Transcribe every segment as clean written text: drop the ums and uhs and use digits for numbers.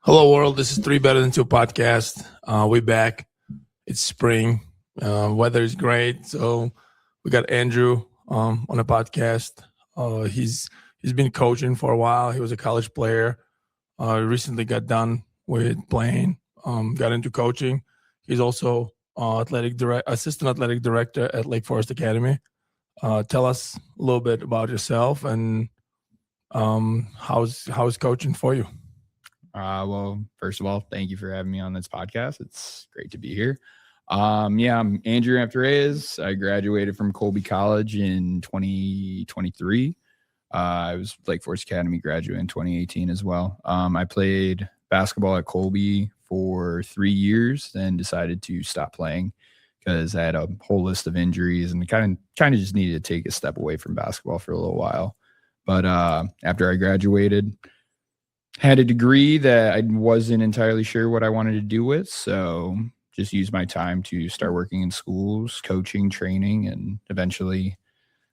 Hello, world. This is 3BetterThan2 podcast. We're back. It's spring. Weather is great. So we got Andrew on the podcast. He's been coaching for a while. He was a college player. Recently got done with playing. Got into coaching. He's also assistant athletic director at Lake Forest Academy. Tell us a little bit about yourself and how's coaching for you? Well, first of all, thank you for having me on this podcast. It's great to be here. I'm Andrew Amft-Reyes. I graduated from Colby College in 2023. I was Lake Forest Academy graduate in 2018 as well. I played basketball at Colby for 3 years, then decided to stop playing because I had a whole list of injuries and kind of just needed to take a step away from basketball for a little while. But after I graduated, had a degree that I wasn't entirely sure what I wanted to do with, so just used my time to start working in schools, coaching, training, and eventually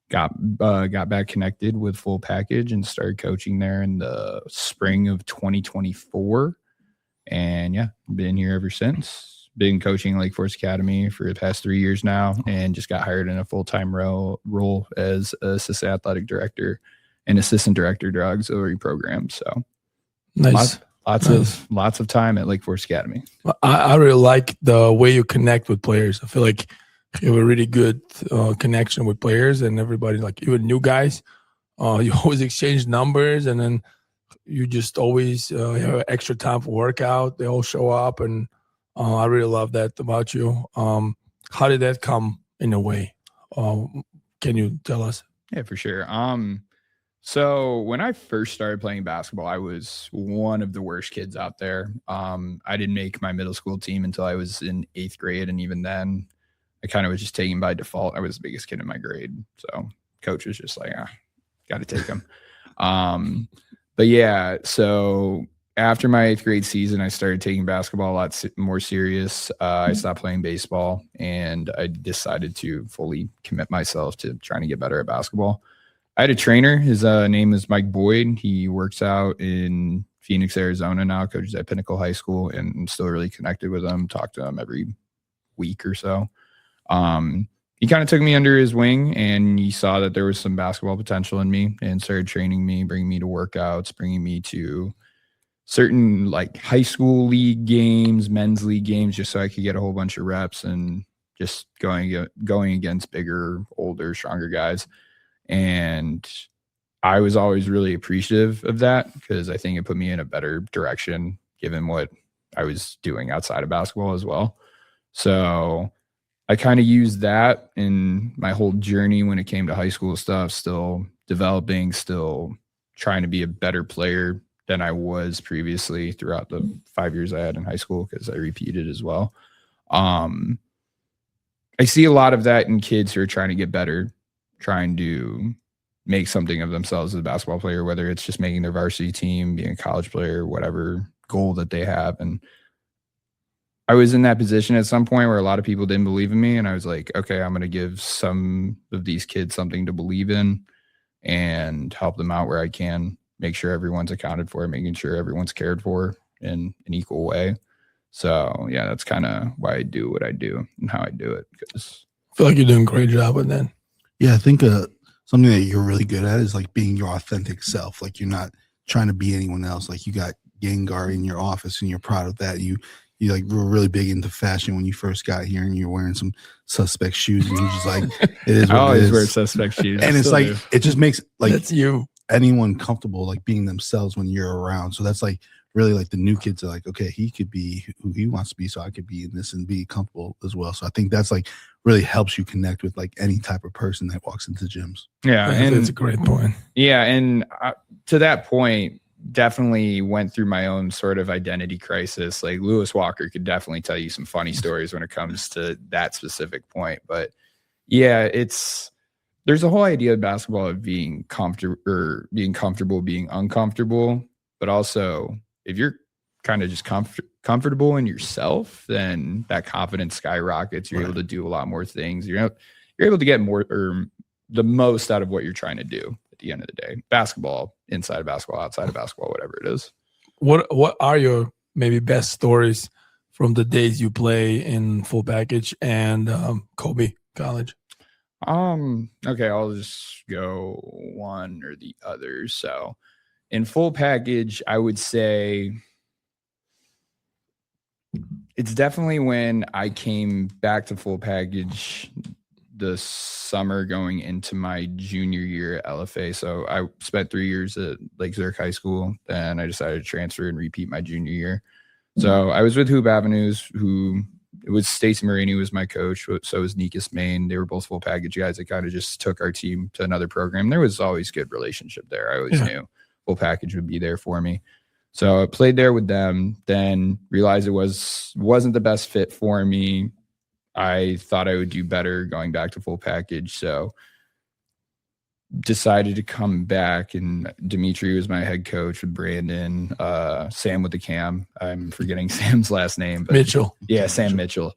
got back connected with Full Package and started coaching there in the spring of 2024. And yeah, been here ever since. Been coaching Lake Forest Academy for the past 3 years now, and just got hired in a full-time role as assistant athletic director and assistant director to auxiliary programs. So Nice. Lots of time at Lake Forest Academy. I really like the way you connect with players. I feel like you have a really good connection with players and everybody, like even new guys. You always exchange numbers, and then you just always have extra time for workout. They all show up, and I really love that about you. How did that come in a way? Can you tell us? Yeah, for sure. So when I first started playing basketball, I was one of the worst kids out there. I didn't make my middle school team until I was in 8th grade. And even then, I kind of was just taken by default. I was the biggest kid in my grade. So coach was just like, got to take him. But yeah, so after my 8th grade season, I started taking basketball a lot more serious. I stopped playing baseball, and I decided to fully commit myself to trying to get better at basketball. I had a trainer. His name is Mike Boyd. He works out in Phoenix, Arizona now, coaches at Pinnacle High School, and I'm still really connected with him, talk to him every week or so. He kind of took me under his wing, and he saw that there was some basketball potential in me and started training me, bringing me to workouts, bringing me to certain like high school league games, men's league games, just so I could get a whole bunch of reps and just going against bigger, older, stronger guys. And I was always really appreciative of that because I think it put me in a better direction given what I was doing outside of basketball as well. So I kind of used that in my whole journey when it came to high school stuff, still developing, still trying to be a better player than I was previously throughout the 5 years I had in high school because I repeated as well. I see a lot of that in kids who are trying to get better, trying to make something of themselves as a basketball player, whether it's just making their varsity team, being a college player, whatever goal that they have. And I was in that position at some point where a lot of people didn't believe in me. And I was like, okay, I'm going to give some of these kids something to believe in and help them out where I can, make sure everyone's accounted for, making sure everyone's cared for in an equal way. So yeah, that's kind of why I do what I do and how I do it. Because I feel like you're doing a great job with that. Yeah, I think something that you're really good at is like being your authentic self. Like you're not trying to be anyone else. Like you got Gengar in your office and you're proud of that. You like were really big into fashion when you first got here, and you're wearing some suspect shoes, and you're just like, it is what I always it is. wear suspect shoes. And it's like, it just makes like That's you. anyone comfortable like being themselves when you're around. So that's like really like the new kids are like, okay, he could be who he wants to be, so I could be in this and be comfortable as well. So I think that's like really helps you connect with like any type of person that walks into gyms. Yeah, and that's a great point. Yeah, and to that point, definitely went through my own sort of identity crisis. Like Lewis Walker could definitely tell you some funny stories when it comes to that specific point. But yeah, there's a whole idea of basketball of being comfortable, being uncomfortable, but also if you're kind of just comfortable in yourself, then that confidence skyrockets. You're able to do a lot more things. You're able to get more or the most out of what you're trying to do at the end of the day. Basketball, inside of basketball, outside of basketball, whatever it is. What are your maybe best stories from the days you play in full package and Kobe College. Okay, I'll just go one or the other. So in full package, I would say it's definitely when I came back to full package the summer going into my junior year at LFA. So I spent 3 years at Lake Zurich High School. Then I decided to transfer and repeat my junior year. So I was with Hoop Avenues, it was Stacey Marini was my coach. So was Nikas Main. They were both full package guys that kind of just took our team to another program. There was always good relationship there. I always knew full package would be there for me. So I played there with them, then realized it wasn't the best fit for me. I thought I would do better going back to full package. So decided to come back, and Dmitry was my head coach with Brandon, Sam with the cam. I'm forgetting Sam's last name, but Mitchell. Yeah, Sam Mitchell.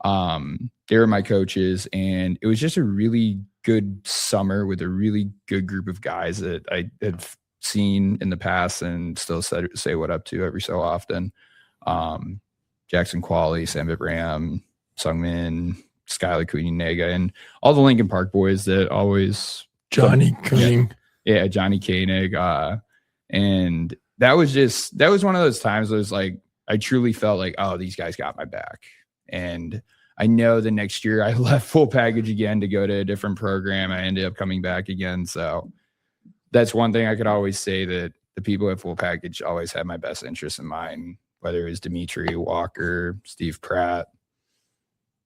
They were my coaches, and it was just a really good summer with a really good group of guys that I had seen in the past and still say what up to every so often. Jackson Qualley, Sambit Ram, Sungmin, Skylar Kuninega, and all the Lincoln Park boys that always Johnny Koenig. Yeah, Johnny Koenig. And that was one of those times where it was like, I truly felt like, oh, these guys got my back. And I know the next year I left full package again to go to a different program. I ended up coming back again. So that's one thing I could always say, that the people at full package always had my best interest in mind, whether it was Dmitry, Walker, Steve Pratt,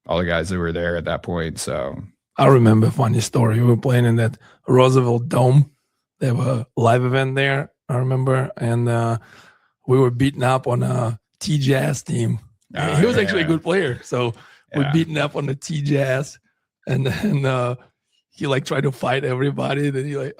all the guys that were there at that point. So I remember a funny story. We were playing in that Roosevelt Dome. They have a live event there, I remember. And we were beaten up on a T-Jazz team. He was actually a good player. So we're beaten up on the T-Jazz. And then he like tried to fight everybody. Then he like,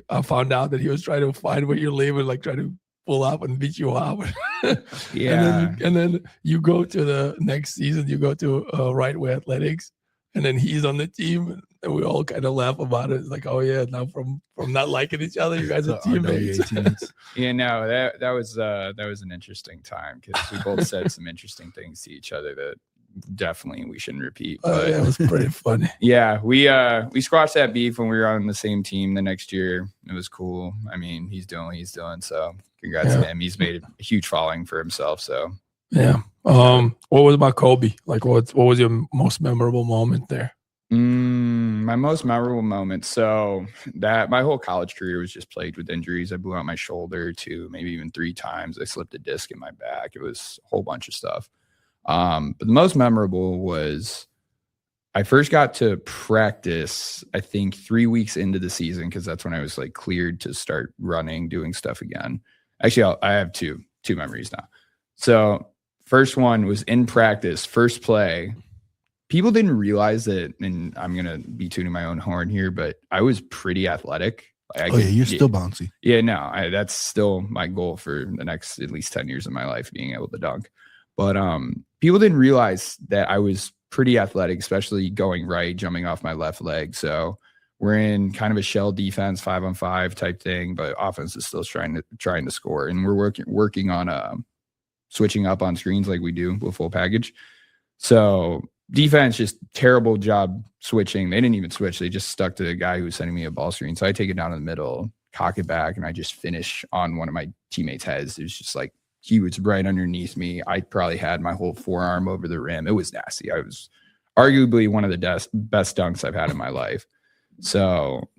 I found out that he was trying to find where you live and like try to pull up and beat you up. And then you go to the next season, you go to Right Way Athletics, and then he's on the team, and we all kind of laugh about it. It's like, oh yeah, now from not liking each other, you guys are teammates. Yeah, no, that was an interesting time, because we both said some interesting things to each other that definitely we shouldn't repeat. But yeah, it was pretty funny. Yeah, we squashed that beef when we were on the same team the next year. It was cool. I mean, he's doing what he's doing, so congrats to him. He's made a huge following for himself. So yeah. What was about Kobe? Like, what was your most memorable moment there? My most memorable moment. So that my whole college career was just plagued with injuries. I blew out my shoulder 2, maybe even 3 times. I slipped a disc in my back. It was a whole bunch of stuff. But the most memorable was I first got to practice, I think 3 weeks into the season, because that's when I was like cleared to start running, doing stuff again. Actually, I have two memories now. So first one was in practice, first play. People didn't realize that, and I'm going to be tooting my own horn here, but I was pretty athletic. You're still bouncy. Yeah, no, that's still my goal for the next at least 10 years of my life, being able to dunk. But people didn't realize that I was pretty athletic, especially going right, jumping off my left leg. So we're in kind of a shell defense, 5-on-5 type thing, but offense is still trying to score. And we're working on switching up on screens like we do with full package. So defense, just terrible job switching. They didn't even switch. They just stuck to the guy who was sending me a ball screen. So I take it down in the middle, cock it back, and I just finish on one of my teammates' heads. It was just like, he was right underneath me. I probably had my whole forearm over the rim. It was nasty. I was arguably one of the best dunks I've had in my life. So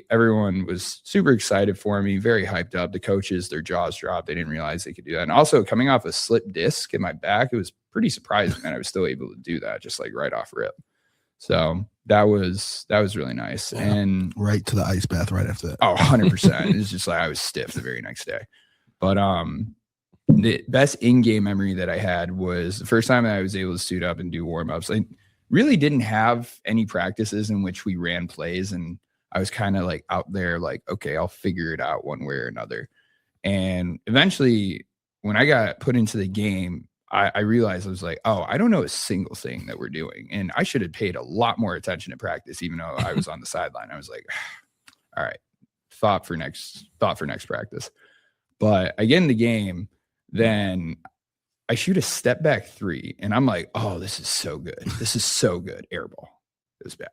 everyone was super excited for me, very hyped up. The coaches, their jaws dropped. They didn't realize they could do that. And also coming off a slip disc in my back, it was pretty surprising that I was still able to do that, just like right off rip. So that was really nice. Yeah. And right to the ice bath right after that. Oh, 100%. It was just like I was stiff the very next day. But the best in-game memory that I had was the first time that I was able to suit up and do warm-ups. I really didn't have any practices in which we ran plays, and I was kind of like out there like, okay, I'll figure it out one way or another. And eventually when I got put into the game, I realized I was like, oh, I don't know a single thing that we're doing. And I should have paid a lot more attention to practice, even though I was on the sideline. I was like, all right, thought for next practice. But I get in the game, then I shoot a step back 3 and I'm like, oh, this is so good. This is so good. Air ball. It was bad.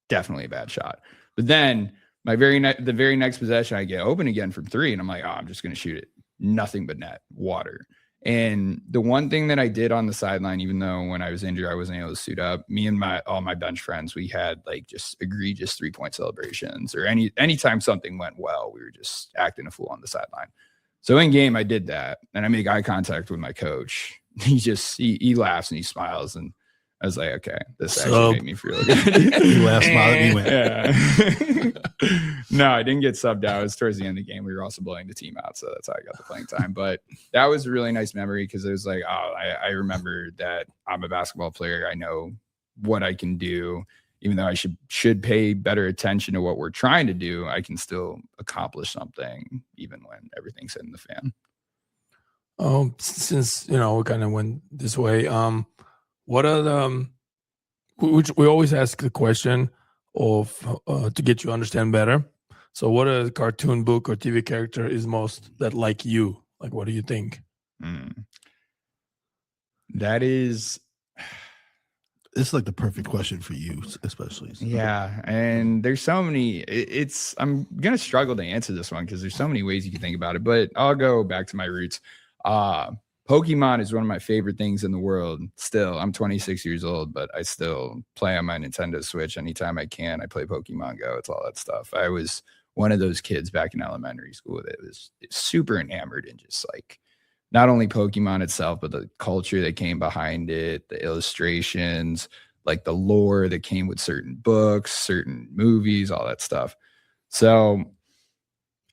Definitely a bad shot. But then the very next possession, I get open again from 3 and I'm like, oh, I'm just going to shoot it. Nothing but net, water. And the one thing that I did on the sideline, even though when I was injured, I wasn't able to suit up, me and all my bench friends, we had like just egregious 3-point celebrations, or anytime something went well, we were just acting a fool on the sideline. So in game, I did that, and I make eye contact with my coach. He laughs and he smiles, and I was like, okay, this actually made me feel good. He laughed, smiled, and he went. Yeah. No, I didn't get subbed out. It was towards the end of the game. We were also blowing the team out, so that's how I got the playing time. But that was a really nice memory because it was like, oh, I remember that I'm a basketball player. I know what I can do. Even though I should pay better attention to what we're trying to do, I can still accomplish something even when everything's hitting the fan. Since we kind of went this way, what are the which we always ask the question of to get you to understand better. So what a cartoon, book, or TV character is most that like you? Like, what do you think? That is... It's like the perfect question for you, especially. So. Yeah. And there's so many, I'm going to struggle to answer this one because there's so many ways you can think about it, but I'll go back to my roots. Pokemon is one of my favorite things in the world. Still, I'm 26 years old, but I still play on my Nintendo Switch anytime I can. I play Pokemon Go. It's all that stuff. I was one of those kids back in elementary school that was super enamored in just like, not only Pokemon itself, but the culture that came behind it, the illustrations, like the lore that came with certain books, certain movies, all that stuff. So,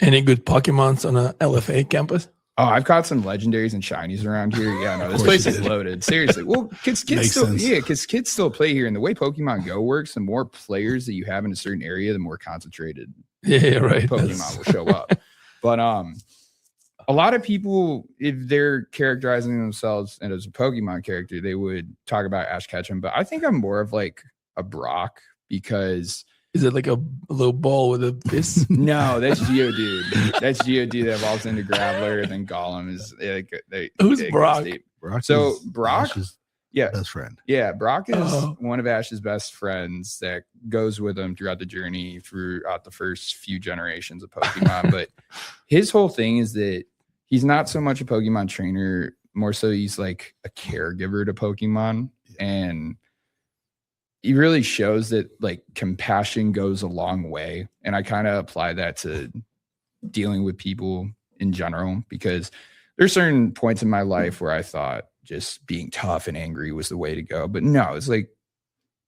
any good Pokemons on a LFA campus? Oh, I've caught some legendaries and shinies around here. Yeah, no, this place is loaded. Seriously. Well, kids still play here. And the way Pokemon Go works, the more players that you have in a certain area, the more concentrated Pokemon will show up. But a lot of people, if they're characterizing themselves as a Pokemon character, they would talk about Ash Ketchum. But I think I'm more of like a Brock because... Is it like a little ball with a fist? No, that's Geodude. That's Geodude that evolves into Graveler, and then Golem is like... Who's Brock? So Brock Ash's best friend. Yeah, Brock is one of Ash's best friends that goes with him throughout the journey, throughout the first few generations of Pokemon. But his whole thing is that he's not so much a Pokemon trainer, more so he's like a caregiver to Pokemon. And he really shows that like compassion goes a long way. And I kind of apply that to dealing with people in general, because there's certain points in my life where I thought just being tough and angry was the way to go. But no, it's like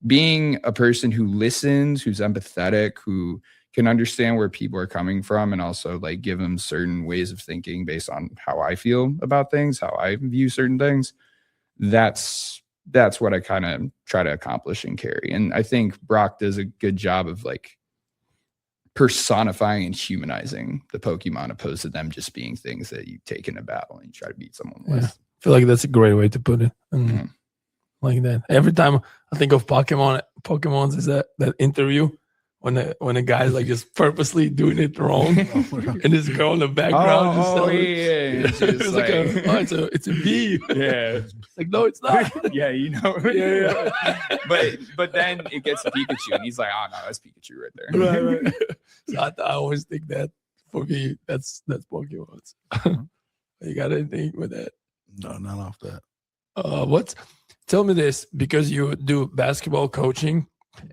being a person who listens, who's empathetic, who can understand where people are coming from, and also like give them certain ways of thinking based on how I feel about things, how I view certain things. That's what I kind of try to accomplish and carry. And I think Brock does a good job of like personifying and humanizing the Pokemon, opposed to them just being things that you take in a battle and you try to beat someone with. I feel like that's a great way to put it. Like that. Every time I think of Pokemons is that interview when the guy's like just purposely doing it wrong, and this girl in the background it's like it's a bee. Yeah, it's like, no, it's not. Yeah, you know. Yeah. But then it gets Pikachu, and he's like, oh no, that's Pikachu right there. Right. So I always think that for me, that's Pokemon. You got anything with that? No, not off that. Tell me this, because you do basketball coaching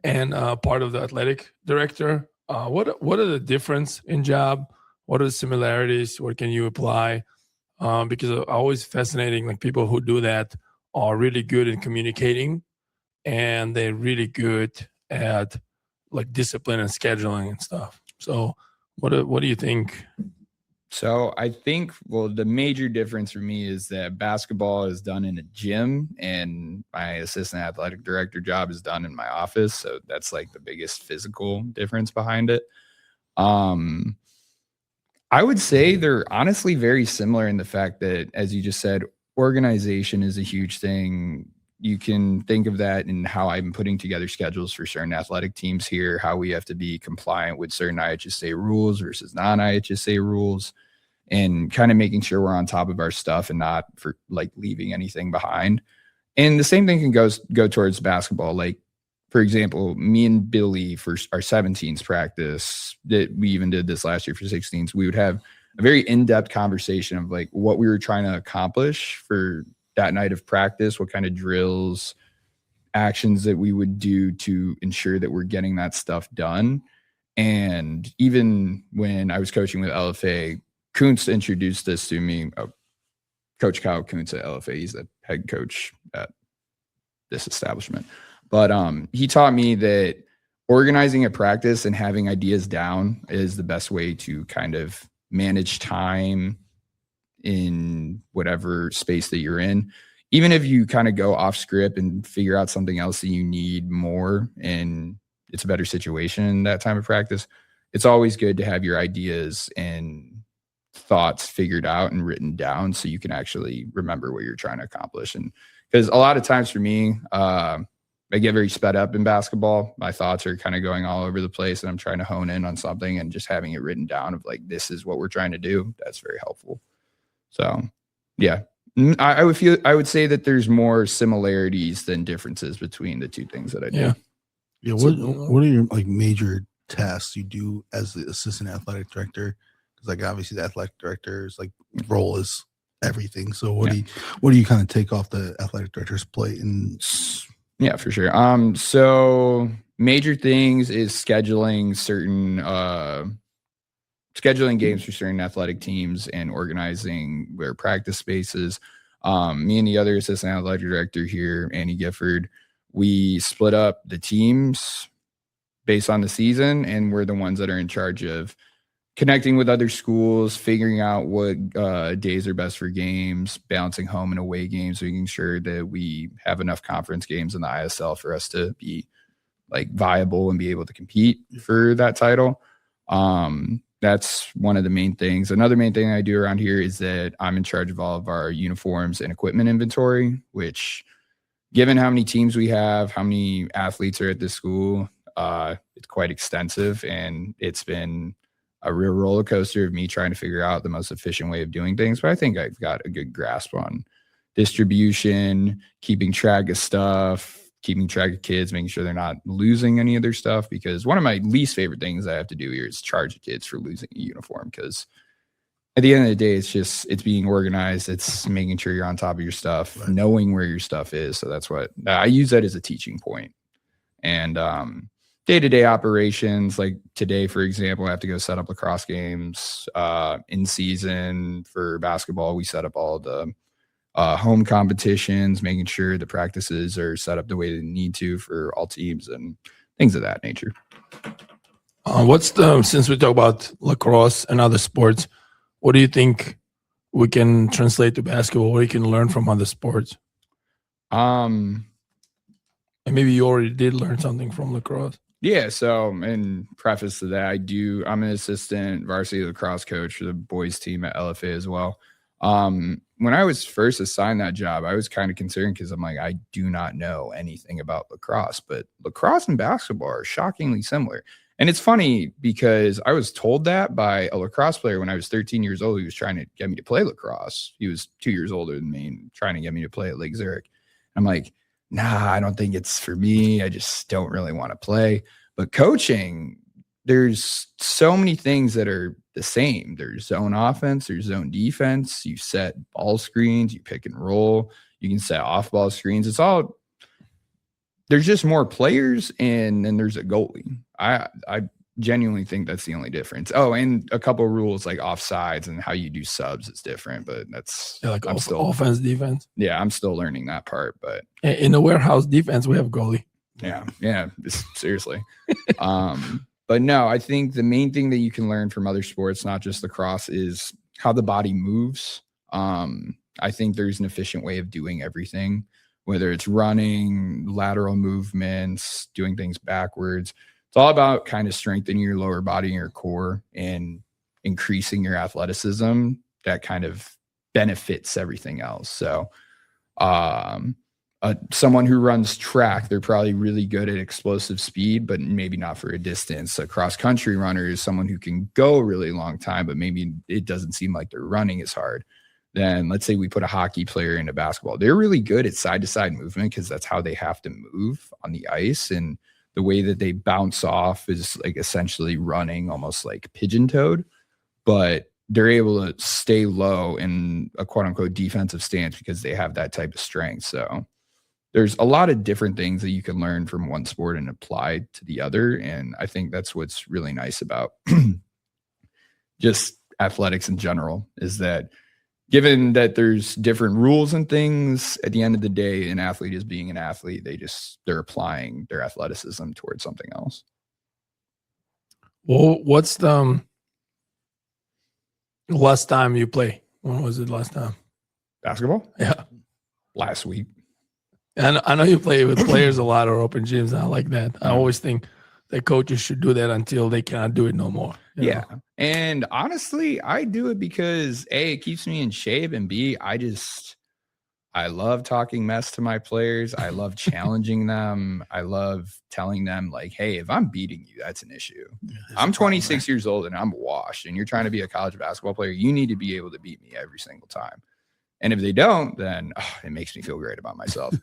and part of the athletic director. What are the difference in job? What are the similarities? What can you apply? Because it's always fascinating, like people who do that are really good in communicating, and they're really good at like discipline and scheduling and stuff. So what do you think? So I think, well, the major difference for me is that basketball is done in a gym and my assistant athletic director job is done in my office. So that's like the biggest physical difference behind it. I would say they're honestly very similar in the fact that, as you just said, organization is a huge thing. You can think of that in how I'm putting together schedules for certain athletic teams here, how we have to be compliant with certain IHSA rules versus non-IHSA rules. and kind of making sure we're on top of our stuff and not for like leaving anything behind. And the same thing can go towards basketball. Like, for example, me and Billy for our 17s practice, that we even did this last year for 16s, we would have a very in-depth conversation of like what we were trying to accomplish for that night of practice, what kind of drills, actions that we would do to ensure that we're getting that stuff done. And even when I was coaching with LFA, Kuntz introduced this to me. Coach Kyle Kuntz at LFA, he's the head coach at this establishment. But he taught me that organizing a practice and having ideas down is the best way to kind of manage time in whatever space that you're in. Even if you kind of go off script and figure out something else that you need more and it's a better situation in that time of practice, it's always good to have your ideas and thoughts figured out and written down so you can actually remember what you're trying to accomplish. And because a lot of times for me, I get very sped up in basketball. My thoughts are kind of going all over the place and I'm trying to hone in on something, and just having it written down of like, this is what we're trying to do. That's very helpful. So yeah, I would say that there's more similarities than differences between the two things that I do. Yeah. Yeah. What are your like major tasks you do as the assistant athletic director? Because like obviously the athletic director's like role is everything. So what do you kind of take off the athletic director's plate? And yeah, for sure. So major things is scheduling games for certain athletic teams and organizing their practice spaces. Me and the other assistant athletic director here, Annie Gifford, we split up the teams based on the season, and we're the ones that are in charge of connecting with other schools, figuring out what days are best for games, balancing home and away games, making sure that we have enough conference games in the ISL for us to be like viable and be able to compete for that title. That's one of the main things. Another main thing I do around here is that I'm in charge of all of our uniforms and equipment inventory, which, given how many teams we have, how many athletes are at this school, it's quite extensive, and it's been a real roller coaster of me trying to figure out the most efficient way of doing things. But I think I've got a good grasp on distribution, keeping track of stuff, keeping track of kids, making sure they're not losing any of their stuff. Because one of my least favorite things I have to do here is charge the kids for losing a uniform. Because at the end of the day, it's being organized. It's making sure you're on top of your stuff, right, knowing where your stuff is. So that's what I use that as a teaching point. And day-to-day operations, like today, for example, I have to go set up lacrosse games. In season for basketball, we set up all the home competitions, making sure the practices are set up the way they need to for all teams and things of that nature. Since we talk about lacrosse and other sports, what do you think we can translate to basketball? What you can learn from other sports? And maybe you already did learn something from lacrosse. Yeah, so in preface to that, I'm an assistant varsity lacrosse coach for the boys team at LFA as well. When I was first assigned that job, I was kind of concerned because I'm like, I do not know anything about lacrosse, but lacrosse and basketball are shockingly similar. And it's funny because I was told that by a lacrosse player when I was 13 years old. He was trying to get me to play lacrosse. He was 2 years older than me and trying to get me to play at Lake Zurich. I'm like, nah, I don't think it's for me. I just don't really want to play. But coaching, there's so many things that are the same. There's zone offense, there's zone defense. You set ball screens, you pick and roll. You can set off ball screens. There's just more players, and then there's a goalie. I genuinely think that's the only difference. Oh, and a couple of rules like offsides and how you do subs is different, but that's offense, defense. Yeah, I'm still learning that part. But in the warehouse defense, we have goalie. Yeah, seriously. But no, I think the main thing that you can learn from other sports, not just lacrosse, is how the body moves. I think there's an efficient way of doing everything, whether it's running, lateral movements, doing things backwards. It's all about kind of strengthening your lower body and your core and increasing your athleticism. That kind of benefits everything else. So someone who runs track, they're probably really good at explosive speed, but maybe not for a distance. A cross-country runner is someone who can go a really long time, but maybe it doesn't seem like they're running as hard. Then let's say we put a hockey player into basketball. They're really good at side-to-side movement because that's how they have to move on the ice. And the way that they bounce off is like essentially running almost like pigeon-toed, but they're able to stay low in a quote-unquote defensive stance because they have that type of strength. So there's a lot of different things that you can learn from one sport and apply to the other. And I think that's what's really nice about just athletics in general, is that given that there's different rules and things, at the end of the day, an athlete is being an athlete. They're applying their athleticism towards something else. Well, what's the last time you play? When was it last time? Basketball? Yeah. Last week. And I know you play with players a lot or open gyms. I like that. I always think that coaches should do that until they cannot do it no more. Yeah. And honestly, I do it because A, it keeps me in shape, and B, I love talking mess to my players. I love challenging them. I love telling them like, hey, if I'm beating you, that's an issue. I'm 26 years old and I'm washed, and you're trying to be a college basketball player. You need to be able to beat me every single time. And if they don't, then it makes me feel great about myself.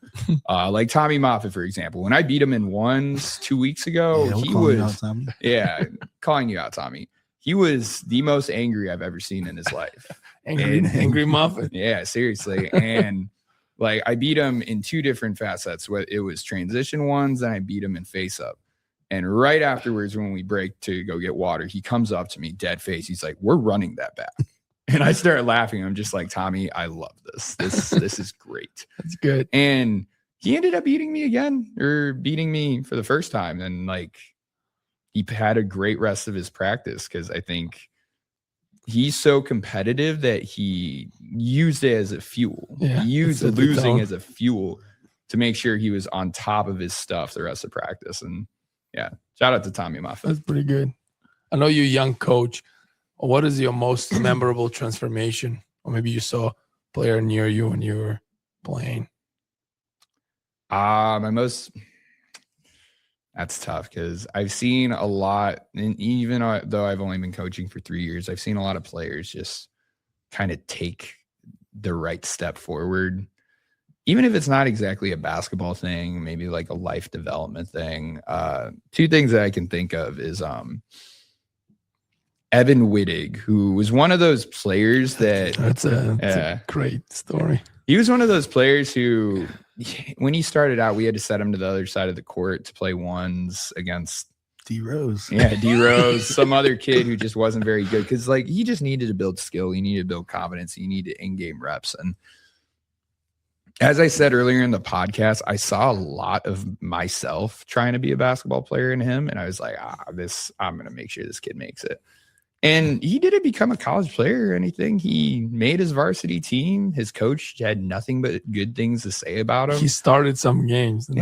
Like Tommy Moffitt, for example, when I beat him in ones 2 weeks ago, he was, calling you out, Tommy. He was the most angry I've ever seen in his life. Angry Moffitt. Yeah, seriously. And like I beat him in two different facets. It was transition ones, and I beat him in face up. And right afterwards, when we break to go get water, he comes up to me, dead face. He's like, "We're running that back." And I started laughing. I'm just like, Tommy, I love this. This is great. That's good. And he ended up beating me again, or beating me for the first time. And like, he had a great rest of his practice because I think he's so competitive that he used it as a fuel. Yeah, he used losing as a fuel to make sure he was on top of his stuff the rest of practice. And yeah, shout out to Tommy Moffitt. That's pretty good. I know you're a young coach. What is your most memorable transformation? Or maybe you saw a player near you when you were playing. That's tough because I've seen a lot, and even though I've only been coaching for 3 years, I've seen a lot of players just kind of take the right step forward, even if it's not exactly a basketball thing, maybe like a life development thing. Two things that I can think of is Evan Wittig, who was one of those players that's a great story. He was one of those players who, when he started out, we had to set him to the other side of the court to play ones against D Rose. Yeah, D Rose, some other kid who just wasn't very good because like he just needed to build skill. He needed to build confidence. He needed in-game reps. And as I said earlier in the podcast, I saw a lot of myself trying to be a basketball player in him. And I was like, I'm going to make sure this kid makes it. And he didn't become a college player or anything. He made his varsity team. His coach had nothing but good things to say about him. He started some games. And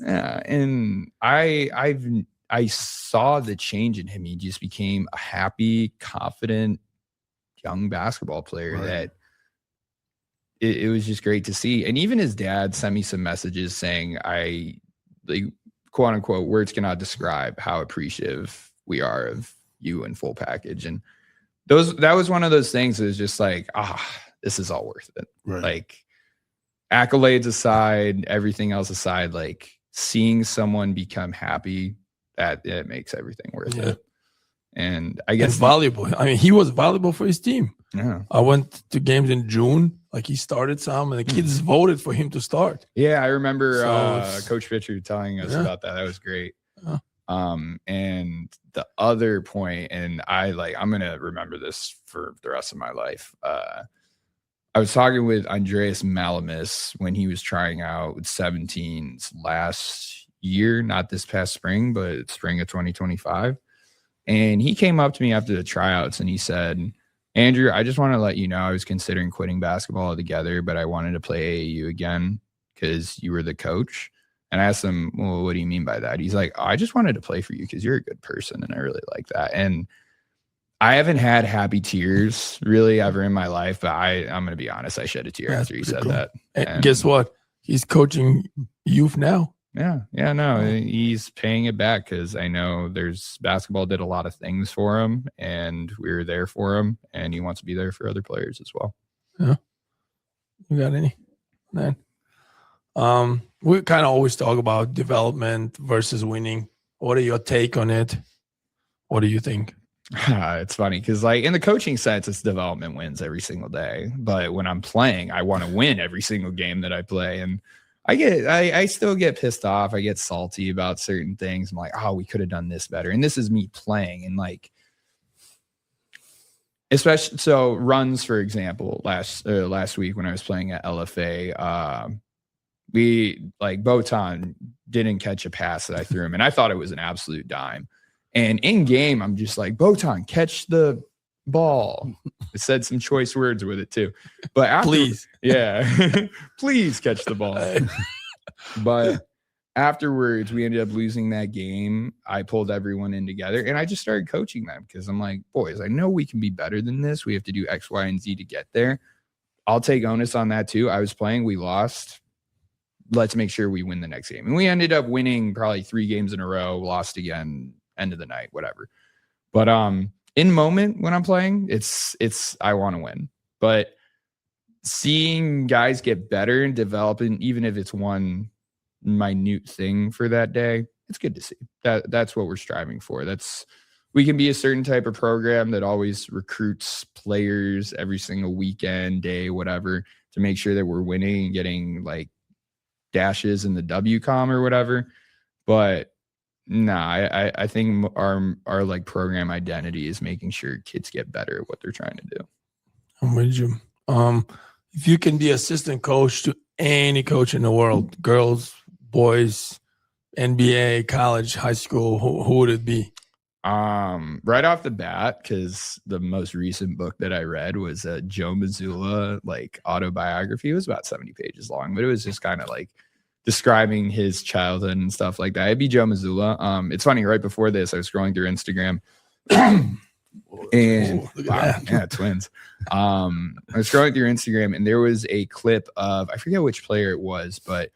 And I saw the change in him. He just became a happy, confident, young basketball player that it was just great to see. And even his dad sent me some messages saying, quote unquote, words cannot describe how appreciative we are of you in full package. And that was one of those things that was just like, this is all worth it. Right. Like accolades aside, everything else aside, like seeing someone become happy, that it makes everything worth it. And I guess valuable. I mean, he was valuable for his team. Yeah. I went to games in June. Like he started some, and the kids voted for him to start. Yeah, I remember Coach Fisher telling us about that. That was great. And the other point, and I'm gonna remember this for the rest of my life. I was talking with Andreas Malamis when he was trying out with 17s last year, not this past spring, but spring of 2025. And he came up to me after the tryouts and he said, "Andrew, I just want to let you know I was considering quitting basketball altogether, but I wanted to play AAU again because you were the coach." And I asked him, "Well, what do you mean by that?" He's like, "I just wanted to play for you because you're a good person, and I really like that." And I haven't had happy tears really ever in my life, but I'm going to be honest, I shed a tear after he said that. And guess what? he's coaching youth now. No, he's paying it back because I know basketball did a lot of things for him, and we were there for him, and he wants to be there for other players as well. Yeah. You got any? Man. We kind of always talk about development versus winning. What are your take on it? What do you think? It's funny because like in the coaching sense, it's development wins every single day. But when I'm playing, I want to win every single game that I play. And I still get pissed off. I get salty about certain things. I'm like, oh, we could have done this better. And this is me playing. And like, especially so runs, for example, last week when I was playing at LFA, we like Botan didn't catch a pass that I threw him. And I thought it was an absolute dime. And in game, I'm just like, Botan, catch the ball. I said some choice words with it too. But please. Yeah. Please catch the ball. But afterwards, we ended up losing that game. I pulled everyone in together and I just started coaching them because I'm like, boys, I know we can be better than this. We have to do X, Y, and Z to get there. I'll take onus on that too. I was playing, we lost. Let's make sure we win the next game. And we ended up winning probably 3 games in a row, lost again, end of the night, whatever. But in moment when I'm playing, it's I want to win. But seeing guys get better and developing, even if it's one minute thing for that day, it's good to see. That's what we're striving for. We can be a certain type of program that always recruits players every single weekend, day, whatever, to make sure that we're winning and getting like dashes in the WCOM or whatever. But I think our like program identity is making sure kids get better at what they're trying to do. I'm with you. If you can be assistant coach to any coach in the world, girls, boys, NBA, college, high school, who would it be? Right off the bat, because the most recent book that I read was Joe Mazzulla, like autobiography. It was about 70 pages long, but it was just kind of like describing his childhood and stuff like that. It'd be Joe Mazzulla. It's funny, right before this, I was scrolling through Instagram. And yeah, twins. I was scrolling through Instagram and there was a clip of, I forget which player it was, but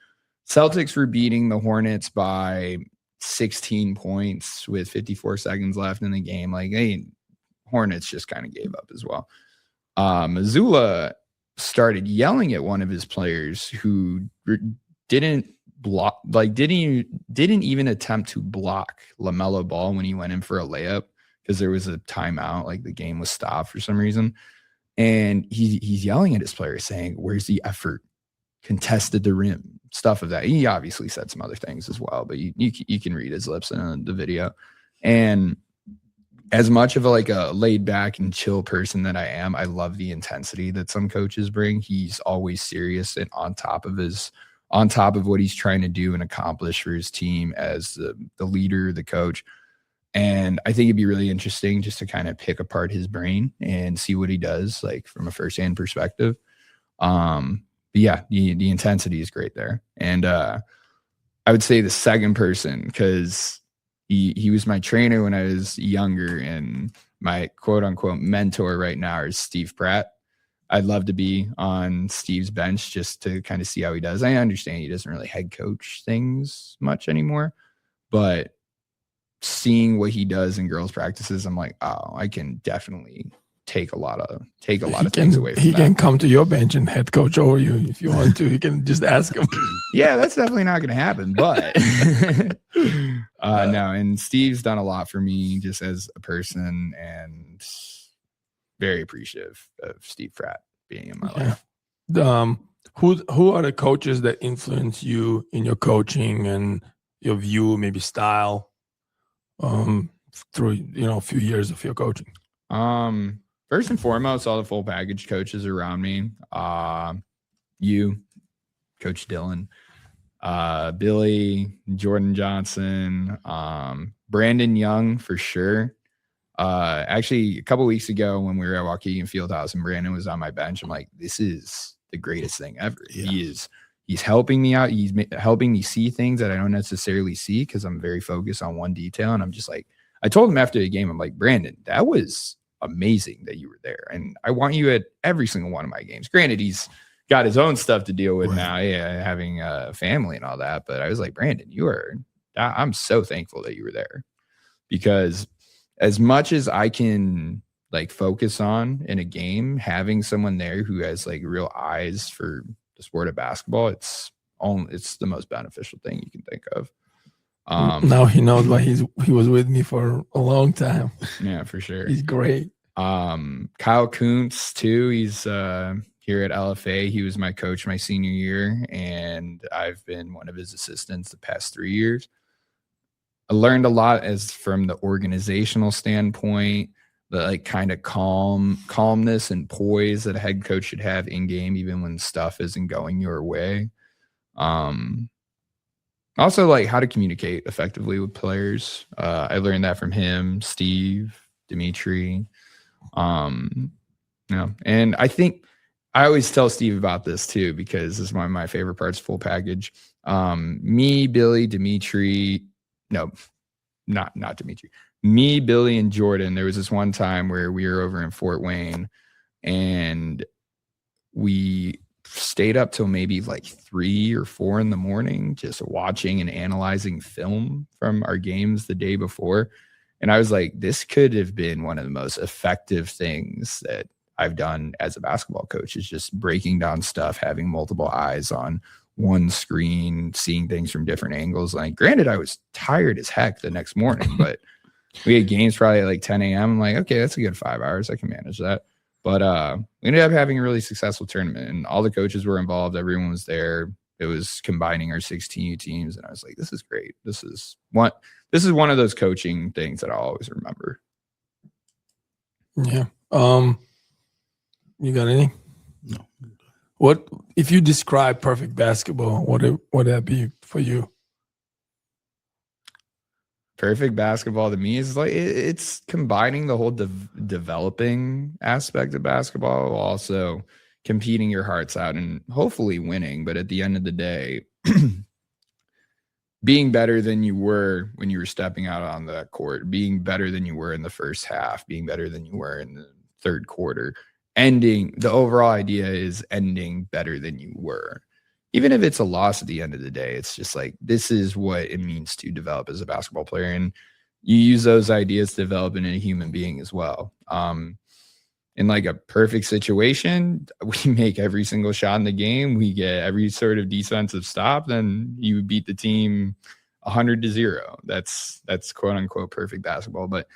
Celtics were beating the Hornets by 16 points with 54 seconds left in the game. Like, Hornets just kind of gave up as well. Mazzulla started yelling at one of his players who didn't block, like didn't even attempt to block LaMelo Ball when he went in for a layup because there was a timeout, like the game was stopped for some reason. And he's yelling at his player saying, "Where's the effort? Contested the rim," stuff of that. He obviously said some other things as well, but you can read his lips in the video. And as much of a laid back and chill person that I am, I love the intensity that some coaches bring. He's always serious and on top of what he's trying to do and accomplish for his team as the leader, the coach. And I think it'd be really interesting just to kind of pick apart his brain and see what he does, like from a firsthand perspective. But yeah, the intensity is great there. And I would say the second person, because he was my trainer when I was younger, and my quote unquote mentor right now is Steve Pratt. I'd love to be on Steve's bench just to kind of see how he does. I understand he doesn't really head coach things much anymore, but seeing what he does in girls' practices, I'm like, oh, I can definitely take a lot of things away from that. He can come to your bench and head coach over you if you want to. You can just ask him. Yeah, that's definitely not going to happen. But no, and Steve's done a lot for me just as a person, and very appreciative of Steve Pratt being in my life. Who are the coaches that influence you in your coaching and your view, maybe style, through a few years of your coaching? First and foremost, all the full package coaches around me. You, Coach Dylan, Billy, Jordan Johnson, Brandon Young for sure. Actually, a couple weeks ago when we were at Waukegan Fieldhouse and Brandon was on my bench, I'm like, this is the greatest thing ever. Yeah. He's helping me out. He's helping me see things that I don't necessarily see because I'm very focused on one detail. And I'm just like, I told him after the game, I'm like, Brandon, that was amazing that you were there. And I want you at every single one of my games. Granted, he's got his own stuff to deal with now. Yeah, having a family and all that. But I was like, Brandon, I'm so thankful that you were there, because as much as I can like focus on in a game, having someone there who has like real eyes for the sport of basketball, it's the most beneficial thing you can think of. Now he knows why he was with me for a long time. Yeah, for sure. He's great. Kyle Kuntz too. He's here at LFA. He was my coach my senior year, and I've been one of his assistants the past 3 years. I learned a lot from the organizational standpoint, the like kind of calmness and poise that a head coach should have in game, even when stuff isn't going your way. Also like how to communicate effectively with players. I learned that from him, Steve, Dmitry. And I think I always tell Steve about this too, because this is one of my favorite parts, full package. Me, Billy, Dmitry, no, not Dmitry. Me, Billy, and Jordan. There was this one time where we were over in Fort Wayne, and we stayed up till maybe like 3 or 4 in the morning, just watching and analyzing film from our games the day before. And I was like, this could have been one of the most effective things that I've done as a basketball coach, is just breaking down stuff, having multiple eyes on one screen, seeing things from different angles. Like, granted, I was tired as heck the next morning, but we had games probably at like 10 a.m. I'm like, okay, that's a good 5 hours. I can manage that. But we ended up having a really successful tournament, and all the coaches were involved. Everyone was there. It was combining our 16U teams, and I was like, this is great. This is one of those coaching things that I'll always remember. Yeah. You got any? No. What if you describe perfect basketball? What would that be for you? Perfect basketball to me is like it's combining the whole developing aspect of basketball while also competing your hearts out and hopefully winning. But at the end of the day, being better than you were when you were stepping out on the court, being better than you were in the first half, being better than you were in the third quarter, the overall idea is ending better than you were. Even if it's a loss at the end of the day, it's just like, this is what it means to develop as a basketball player. And you use those ideas to develop in a human being as well. In like a perfect situation, we make every single shot in the game. We get every sort of defensive stop, then you beat the team 100-0. That's quote unquote perfect basketball. But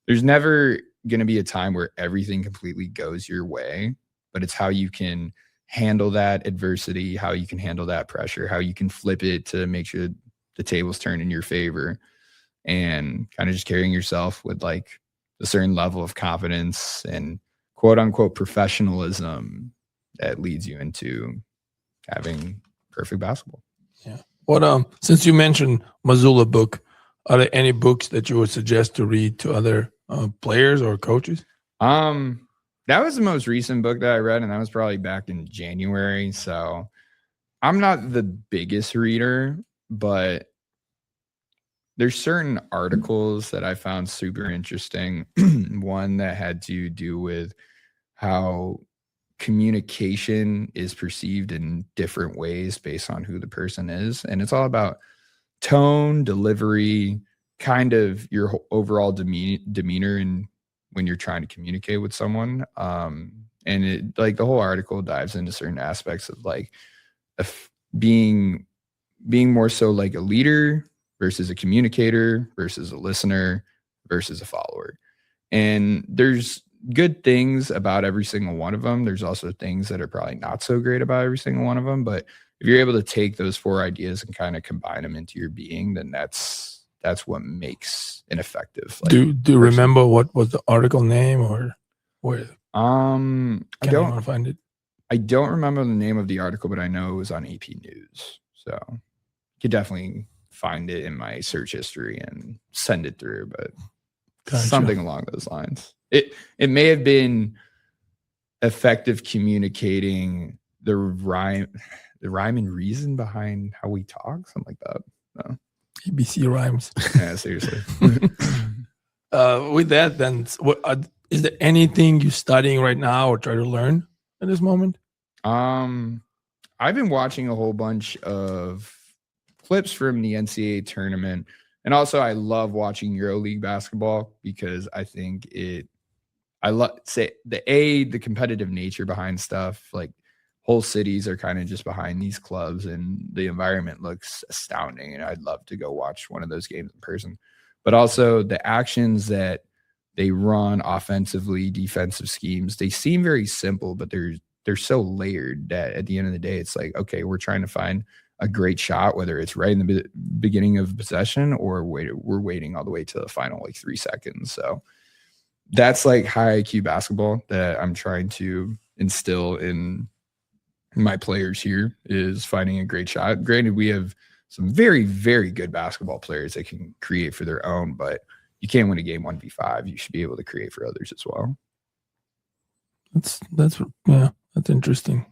there's never going to be a time where everything completely goes your way, but it's how you can handle that adversity, how you can handle that pressure, how you can flip it to make sure the tables turn in your favor, and kind of just carrying yourself with like a certain level of confidence and quote unquote professionalism that leads you into having perfect basketball. Yeah. What since you mentioned Missoula book, are there any books that you would suggest to read to other players or coaches? That was the most recent book that I read, and that was probably back in January. So I'm not the biggest reader, but there's certain articles that I found super interesting. One that had to do with how communication is perceived in different ways based on who the person is. And it's all about tone, delivery, kind of your overall demeanor and when you're trying to communicate with someone. And it, like, the whole article dives into certain aspects of like being more so like a leader versus a communicator versus a listener versus a follower. And there's good things about every single one of them. There's also things that are probably not so great about every single one of them. But if you're able to take those 4 ideas and kind of combine them into your being, then that's what makes an effective. Like, do you remember what was the article name or where? I don't find it. I don't remember the name of the article, but I know it was on AP News. So you could definitely find it in my search history and send it through, but Gotcha. Something along those lines. It may have been effective communicating the rhyme and reason behind how we talk, something like that. No. ABC rhymes. Yeah, seriously. With that, then, is there anything you're studying right now or try to learn at this moment? I've been watching a whole bunch of clips from the NCAA tournament. And also I love watching EuroLeague basketball because I think I love the competitive nature behind stuff. Like whole cities are kind of just behind these clubs and the environment looks astounding. And I'd love to go watch one of those games in person. But also the actions that they run offensively, defensive schemes, they seem very simple, but they're so layered that at the end of the day, it's like, okay, we're trying to find a great shot, whether it's right in the beginning of possession or we're waiting all the way to the final like 3 seconds. So that's like high IQ basketball that I'm trying to instill in my players here, is finding a great shot. Granted, we have some very, very good basketball players that can create for their own, but you can't win a game 1v5. You should be able to create for others as well. That's interesting.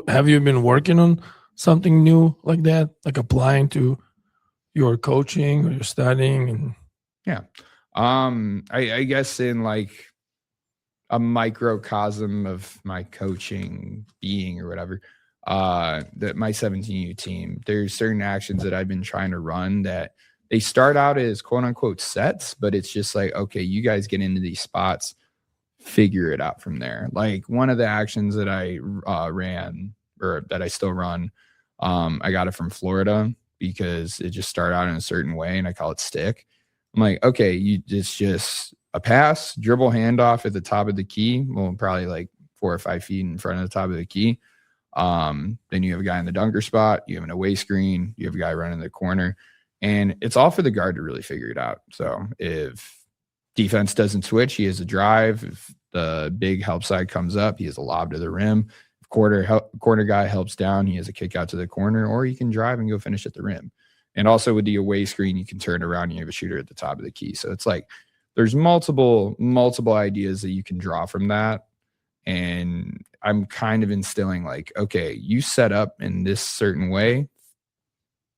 Have you been working on something new like that, like applying to your coaching or your studying? And yeah, I guess in like a microcosm of my coaching being or whatever, that my 17U team, there's certain actions that I've been trying to run that they start out as quote unquote sets, but it's just like, okay, you guys get into these spots, figure it out from there. Like one of the actions that I ran, or that I still run, I got it from Florida because it just started out in a certain way and I call it stick. I'm like, okay, it's just a pass, dribble, handoff at the top of the key. Well, probably like 4 or 5 feet in front of the top of the key. Then you have a guy in the dunker spot, you have an away screen, you have a guy running the corner, and it's all for the guard to really figure it out. So if defense doesn't switch, he has a drive. If the big help side comes up, he has a lob to the rim. If corner guy helps down, he has a kick out to the corner, or he can drive and go finish at the rim. And also with the away screen, you can turn around and you have a shooter at the top of the key. So it's like there's multiple ideas that you can draw from that. And I'm kind of instilling like, okay, you set up in this certain way,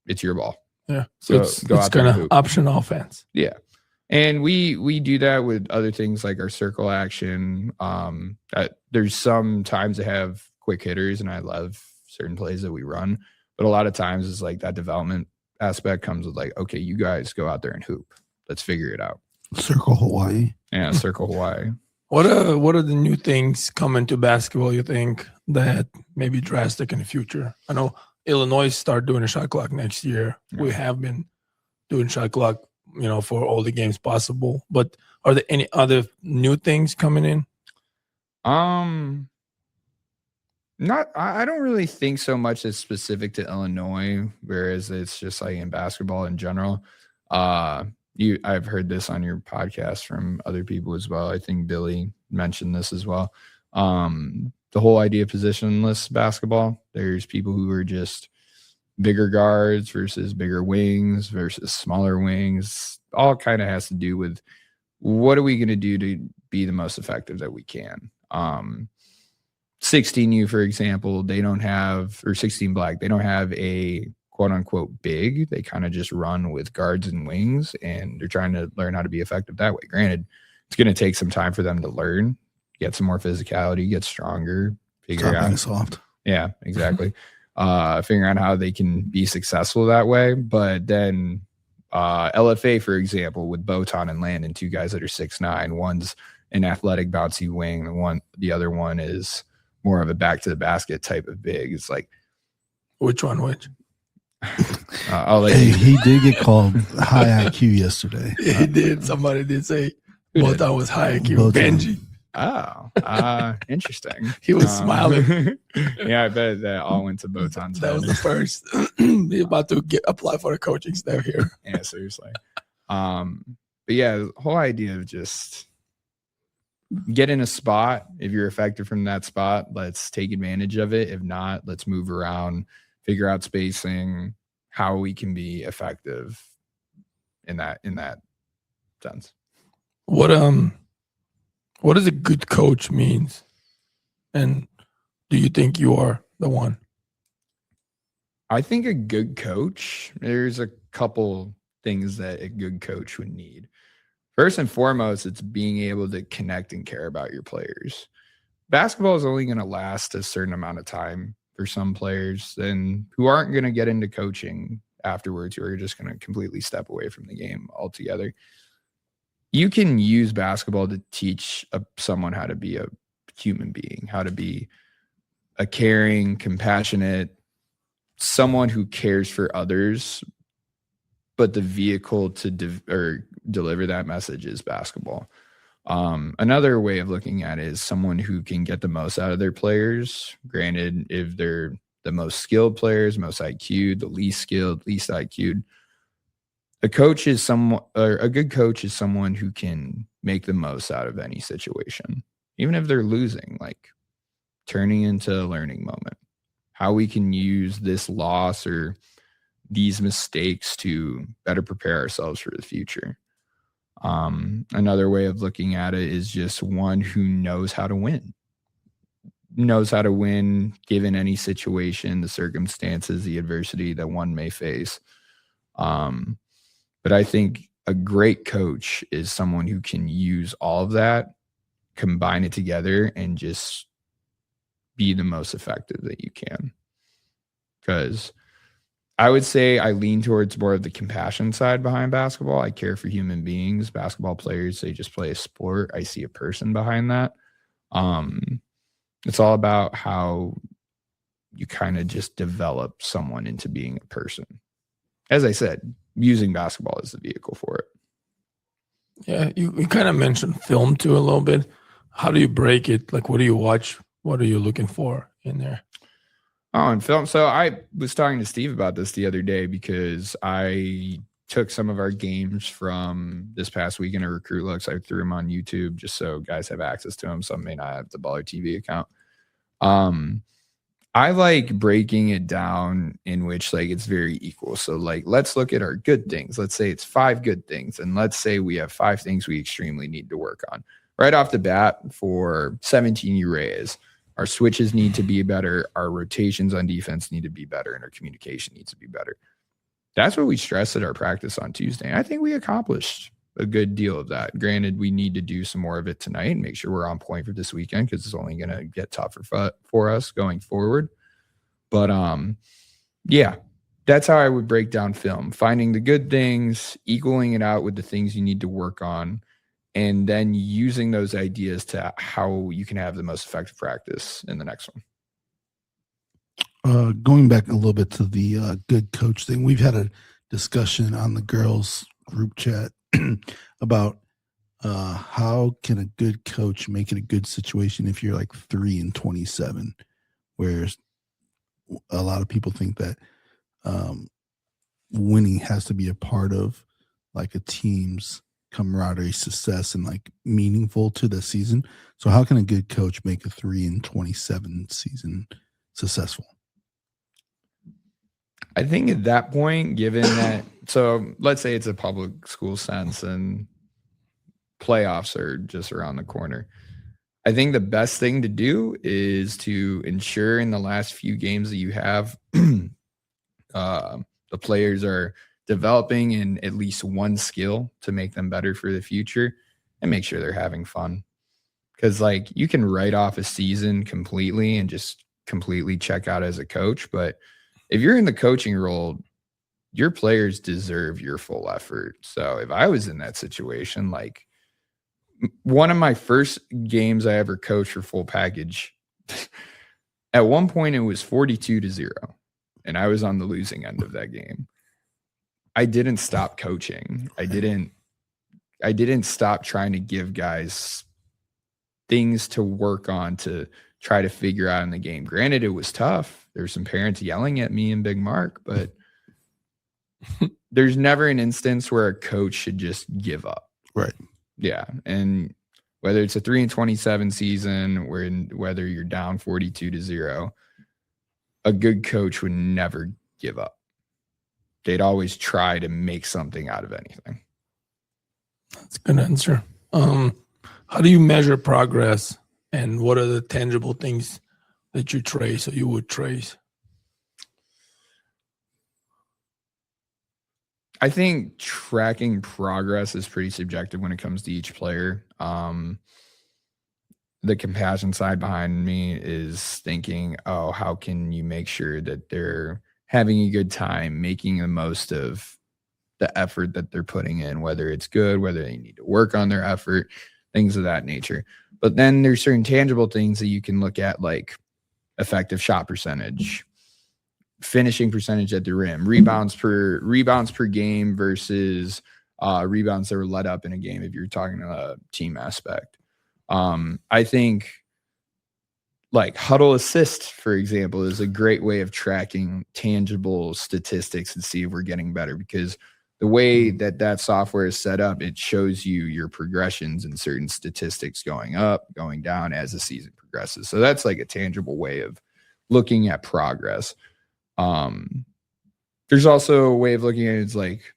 it's your ball. Yeah. So it's kind of option offense. Yeah. And we do that with other things like our circle action. There's some times that have quick hitters, and I love certain plays that we run. But a lot of times it's like that development aspect comes with like, okay, you guys go out there and hoop. Let's figure it out. Circle Hawaii. Yeah, circle Hawaii. What are the new things coming to basketball, you think, that may be drastic in the future? I know Illinois start doing a shot clock next year. Yeah. We have been doing shot clock, for all the games possible. But are there any other new things coming in? I don't really think so much that's specific to Illinois, whereas it's just like in basketball in general. I've heard this on your podcast from other people as well. I think Billy mentioned this as well. The whole idea of positionless basketball. There's people who are just bigger guards versus bigger wings versus smaller wings. All kind of has to do with what are we going to do to be the most effective that we can. 16U, for example, they don't have, or 16 Black, they don't have a quote unquote big. They kind of just run with guards and wings, and they're trying to learn how to be effective that way. Granted, it's going to take some time for them to learn, get some more physicality, get stronger, figure out soft. Yeah, exactly. Figuring out how they can be successful that way. But then LFA, for example, with Botan and Landon, 2 guys that are 6'9", one's an athletic bouncy wing, the other one is more of a back to the basket type of big. It's like, which? He did get called high IQ yesterday. He did. Somebody did say Botan was high IQ. Benji. Oh, interesting. He was smiling. Yeah, I bet that all went to Botan's That was the first. He's about to apply for the coaching staff here. Yeah, seriously. But yeah, the whole idea of just get in a spot. If you're effective from that spot, let's take advantage of it. If not, let's move around, figure out spacing, how we can be effective in that sense. What does a good coach means? And do you think you are the one? I think a good coach, there's a couple things that a good coach would need. First and foremost, it's being able to connect and care about your players. basketball is only going to last a certain amount of time for some players, and who aren't going to get into coaching afterwards, who are just going to completely step away from the game altogether. You can use basketball to teach someone how to be a human being, how to be a caring, compassionate, someone who cares for others, but the vehicle to deliver that message is basketball. Another way of looking at it is someone who can get the most out of their players. Granted, if they're the most skilled players, most IQ, the least skilled, least IQ, a good coach is someone who can make the most out of any situation, even if they're losing, like turning into a learning moment. How we can use this loss or these mistakes to better prepare ourselves for the future. Another way of looking at it is just one who knows how to win given any situation, the circumstances, the adversity that one may face. But I think a great coach is someone who can use all of that, combine it together, and just be the most effective that you can. Because I would say I lean towards more of the compassion side behind basketball. I care for human beings. Basketball players, they just play a sport. I see a person behind that. It's all about how you kind of just develop someone into being a person. As I said, using basketball as the vehicle for it. Yeah, you kind of mentioned film too a little bit. How do you break it? Like, what do you watch? What are you looking for in there? Oh, and film. So I was talking to Steve about this the other day because I took some of our games from this past weekend at Recruit Looks. I threw them on YouTube just so guys have access to them. Some may not have the Baller TV account. I like breaking it down in which like it's very equal. So like, let's look at our good things. Let's say it's 5 good things. And let's say we have 5 things we extremely need to work on. Right off the bat for 3Reyes, our switches need to be better. Our rotations on defense need to be better. And our communication needs to be better. That's what we stressed at our practice on Tuesday. And I think we accomplished a good deal of that. Granted, we need to do some more of it tonight and make sure we're on point for this weekend because it's only going to get tougher for us going forward. But yeah, that's how I would break down film. Finding the good things, equaling it out with the things you need to work on, and then using those ideas to how you can have the most effective practice in the next one. Going back a little bit to the good coach thing, we've had a discussion on the girls group chat about how can a good coach make it a good situation if you're like 3-27, whereas a lot of people think that winning has to be a part of like a team's camaraderie, success, and like meaningful to the season. So how can a good coach make a 3-27 season successful? I think at that point, given that, so let's say it's a public school sense and playoffs are just around the corner. I think the best thing to do is to ensure in the last few games that you have, the players are developing in at least one skill to make them better for the future and make sure they're having fun. Because like you can write off a season completely and just completely check out as a coach. But if you're in the coaching role, your players deserve your full effort. So if I was in that situation, like one of my first games I ever coached for full package, at one point it was 42-0 and I was on the losing end of that game. I didn't stop coaching. I didn't stop trying to give guys things to work on to try to figure out in the game. Granted, it was tough. There were some parents yelling at me and Big Mark, but there's never an instance where a coach should just give up. Right. Yeah. And whether it's a 3-27 season, whether you're down 42-0, a good coach would never give up. They'd always try to make something out of anything. That's a good answer. How do you measure progress, and what are the tangible things that you trace or you would trace? I think tracking progress is pretty subjective when it comes to each player. the compassion side behind me is thinking, oh, how can you make sure that they're having a good time, making the most of the effort that they're putting in, whether it's good, whether they need to work on their effort, things of that nature. But then there's certain tangible things that you can look at, like effective shot percentage, finishing percentage at the rim, rebounds per game versus rebounds that were let up in a game, if you're talking a team aspect. I think like huddle assist, for example, is a great way of tracking tangible statistics and see if we're getting better, because the way that software is set up, it shows you your progressions and certain statistics going up, going down as the season progresses. So that's like a tangible way of looking at progress. There's also a way of looking at it, it's like,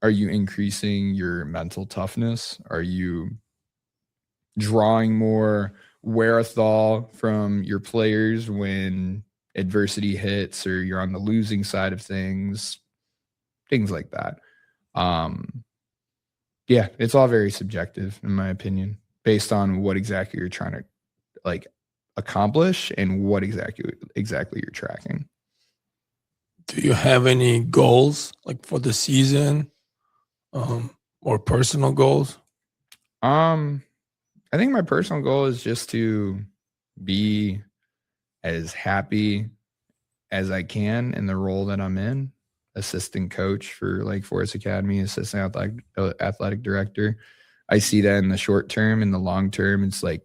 are you increasing your mental toughness? Are you drawing more wherewithal from your players when adversity hits, or you're on the losing side of things like that? Yeah, it's all very subjective in my opinion, based on what exactly you're trying to like accomplish and what exactly you're tracking. Do you have any goals like for the season, or personal goals? I think my personal goal is just to be as happy as I can in the role that I'm in, assistant coach for Lake Forest Academy, assistant athletic director. I see that in the short term. In the long term, it's like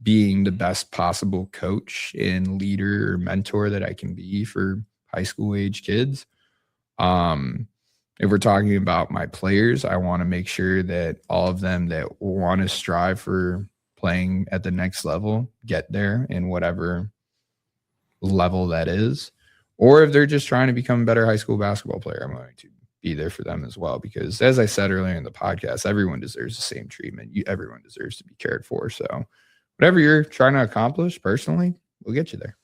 being the best possible coach and leader or mentor that I can be for high school age kids. If we're talking about my players, I want to make sure that all of them that want to strive for playing at the next level get there in whatever level that is. Or if they're just trying to become a better high school basketball player, I'm going to be there for them as well. Because as I said earlier in the podcast, everyone deserves the same treatment. Everyone deserves to be cared for. So whatever you're trying to accomplish personally, we'll get you there.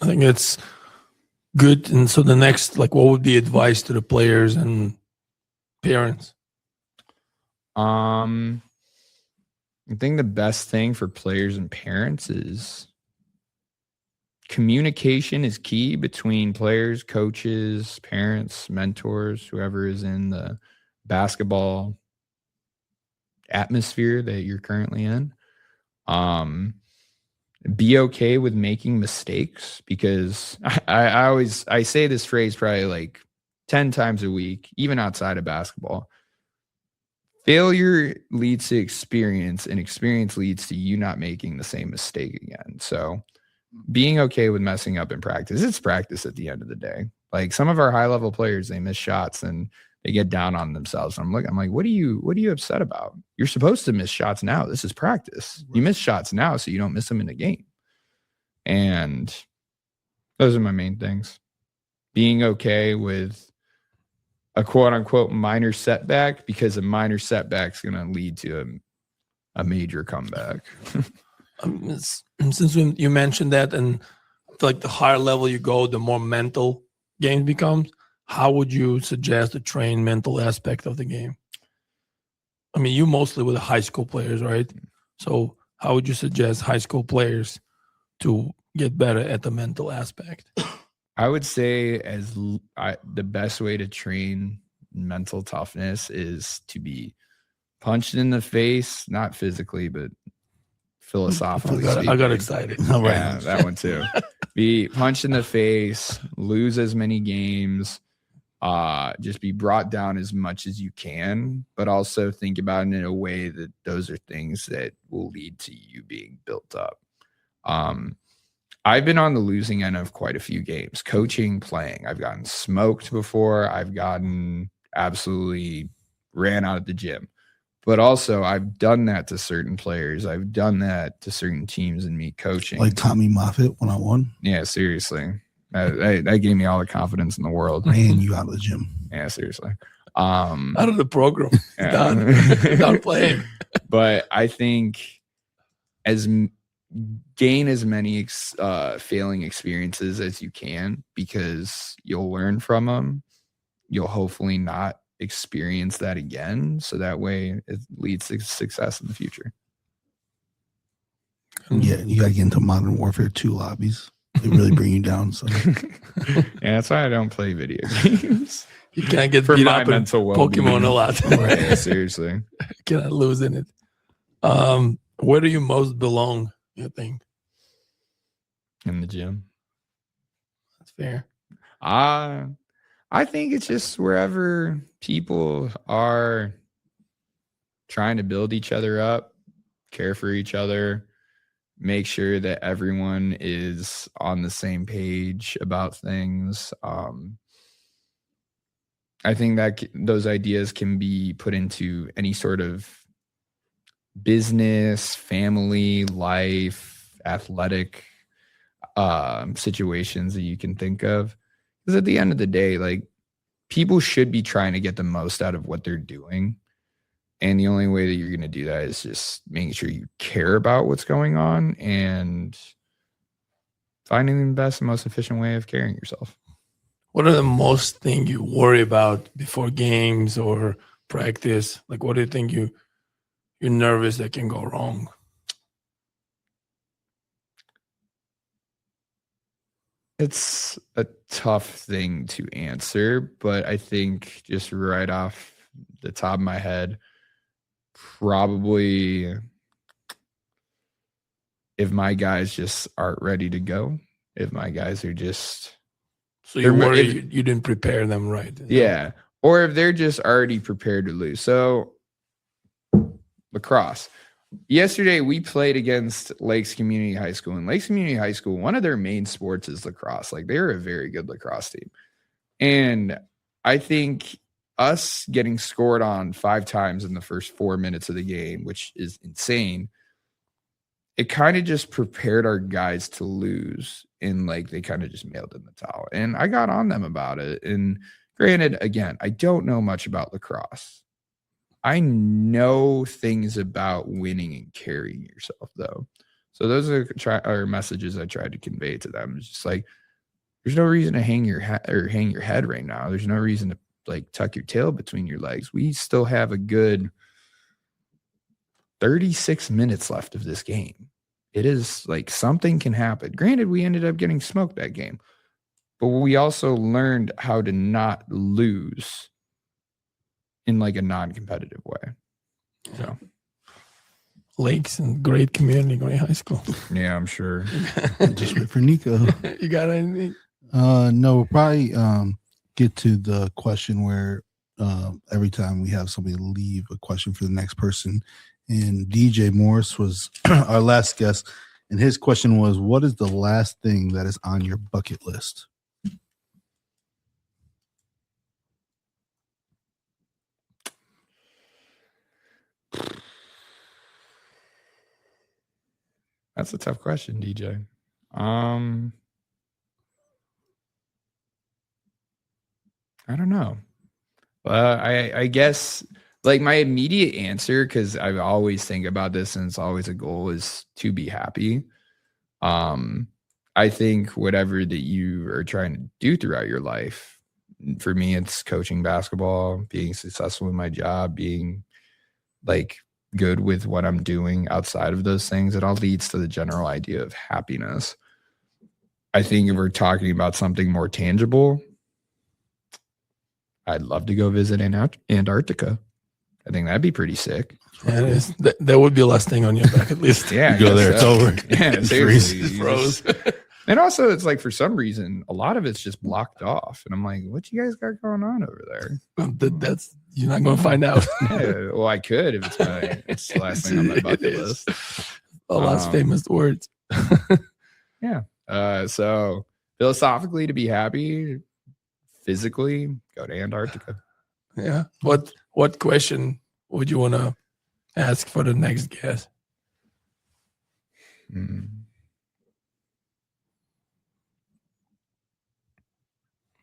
I think it's good. And so the next, like, what would be advice to the players and parents? I think the best thing for players and parents is communication is key between players, coaches, parents, mentors, whoever is in the basketball atmosphere that you're currently in. Be okay with making mistakes, because I say this phrase probably like 10 times a week, even outside of basketball. Failure leads to experience, and experience leads to you not making the same mistake again. So being okay with messing up in practice, it's practice at the end of the day. Like some of our high level players, they miss shots and they get down on themselves. I'm like, what are you upset about? You're supposed to miss shots now. This is practice. You miss shots now so you don't miss them in the game. And those are my main things. Being okay with a quote unquote minor setback, because a minor setback is going to lead to a major comeback. Since you mentioned that, and like the higher level you go, the more mental games becomes. How would you suggest to train mental aspect of the game? I mean, you mostly with the high school players, right? So how would you suggest high school players to get better at the mental aspect? I would say the best way to train mental toughness is to be punched in the face, not physically, but philosophically. I got excited. Yeah, that one too. Be punched in the face, lose as many games, just be brought down as much as you can, but also think about it in a way that those are things that will lead to you being built up. I've been on the losing end of quite a few games, coaching, playing. I've gotten smoked before. I've gotten absolutely ran out of the gym. But also, I've done that to certain players. I've done that to certain teams and me coaching. Like Tommy Moffitt 1-on-1? Yeah, seriously. That gave me all the confidence in the world. Ran you out of the gym. Yeah, seriously. Out of the program. Yeah. Done playing. But I think gain as many failing experiences as you can, because you'll learn from them. You'll hopefully not experience that again, so that way it leads to success in the future. Yeah, you got to get into Modern Warfare 2 lobbies. They really bring you down. So Yeah, that's why I don't play video games. You can't get For beat my up in mental well-being. Pokemon a lot. Yeah, seriously. You cannot lose in it. Where do you most belong, you think? In the gym. That's fair. I think it's just wherever people are trying to build each other up, care for each other, make sure that everyone is on the same page about things. I think that those ideas can be put into any sort of business, family, life, athletic situations that you can think of. Because at the end of the day, like, people should be trying to get the most out of what they're doing. And the only way that you're going to do that is just making sure you care about what's going on and finding the best and most efficient way of carrying yourself. What are the most things you worry about before games or practice? Like, what do you think you're nervous that can go wrong? It's a tough thing to answer, but I think just right off the top of my head, probably if my guys just aren't ready to go, if my guys are just... So you worry you didn't prepare them right. Yeah. Or if they're just already prepared to lose. So lacrosse. Yesterday, we played against Lakes Community High School. And Lakes Community High School, one of their main sports is lacrosse. Like, they're a very good lacrosse team. And I think us getting scored on 5 times in the first 4 minutes of the game, which is insane, it kind of just prepared our guys to lose. And, like, they kind of just mailed in the towel. And I got on them about it. And granted, again, I don't know much about lacrosse. I know things about winning and carrying yourself, though. So those are messages I tried to convey to them. It's just like, there's no reason to hang your head right now. There's no reason to, like, tuck your tail between your legs. We still have a good 36 minutes left of this game. It is like something can happen. Granted, we ended up getting smoked that game, but we also learned how to not lose in, like, a non-competitive way. So Lakes and great community, great high school. yeah, I'm sure. just wait for Nico. You got anything? No, we'll probably get to the question where every time we have somebody leave a question for the next person. And DJ Morris was our last guest. And his question was, what is the last thing that is on your bucket list? That's a tough question, DJ. I don't know. I guess, like, my immediate answer, because I always think about this and it's always a goal, is to be happy. I think whatever that you are trying to do throughout your life, for me, it's coaching basketball, being successful in my job, being, like, good with what I'm doing outside of those things. It all leads to the general idea of happiness. I think if we're talking about something more tangible, I'd love to go visit Antarctica. I think that'd be pretty sick. Yeah, it is. That would be the last thing on your bucket list. Yeah, you go there, it's over. Yeah, seriously. It froze. And also, it's like, for some reason, a lot of it's just blocked off. And I'm like, what you guys got going on over there? That's you're not going to find out. Yeah, well, I could if it's the last thing on my bucket list. The last famous words. Yeah. So philosophically, to be happy, physically, go to Antarctica. Yeah. What question would you want to ask for the next guest?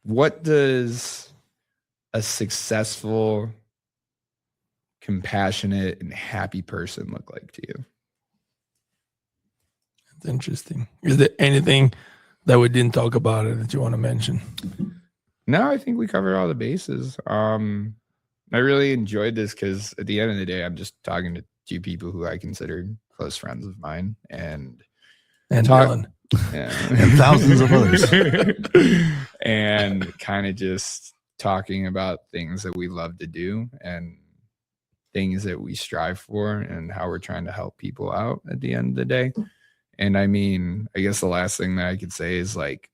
What does a successful, compassionate, and happy person look like to you? That's interesting. Is there anything that we didn't talk about that you want to mention? No, I think we covered all the bases. I really enjoyed this because at the end of the day, I'm just talking to 2 people who I considered close friends of mine, and Dylan. yeah. And thousands of others. And kind of just talking about things that we love to do and things that we strive for and how we're trying to help people out at the end of the day. And I mean, I guess the last thing that I could say is like,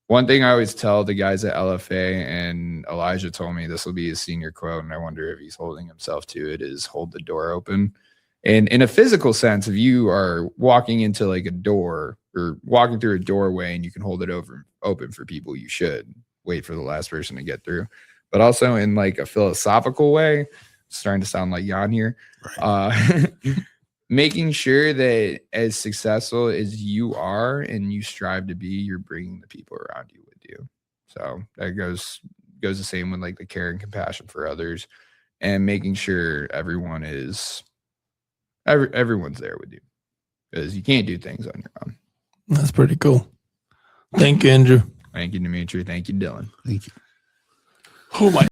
one thing I always tell the guys at LFA, and Elijah told me this will be his senior quote, and I wonder if he's holding himself to it, is hold the door open. And in a physical sense, if you are walking into like a door or walking through a doorway and you can hold it open for people, you should wait for the last person to get through. But also in like a philosophical way, starting to sound like Jan here, right. Making sure that as successful as you are and you strive to be, you're bringing the people around you with you. So that goes the same with like the care and compassion for others, and making sure everyone's there with you, because you can't do things on your own. That's pretty cool. Thank you, Andrew. Thank you, Dmitry. Thank you, Dylan. Thank you. Oh my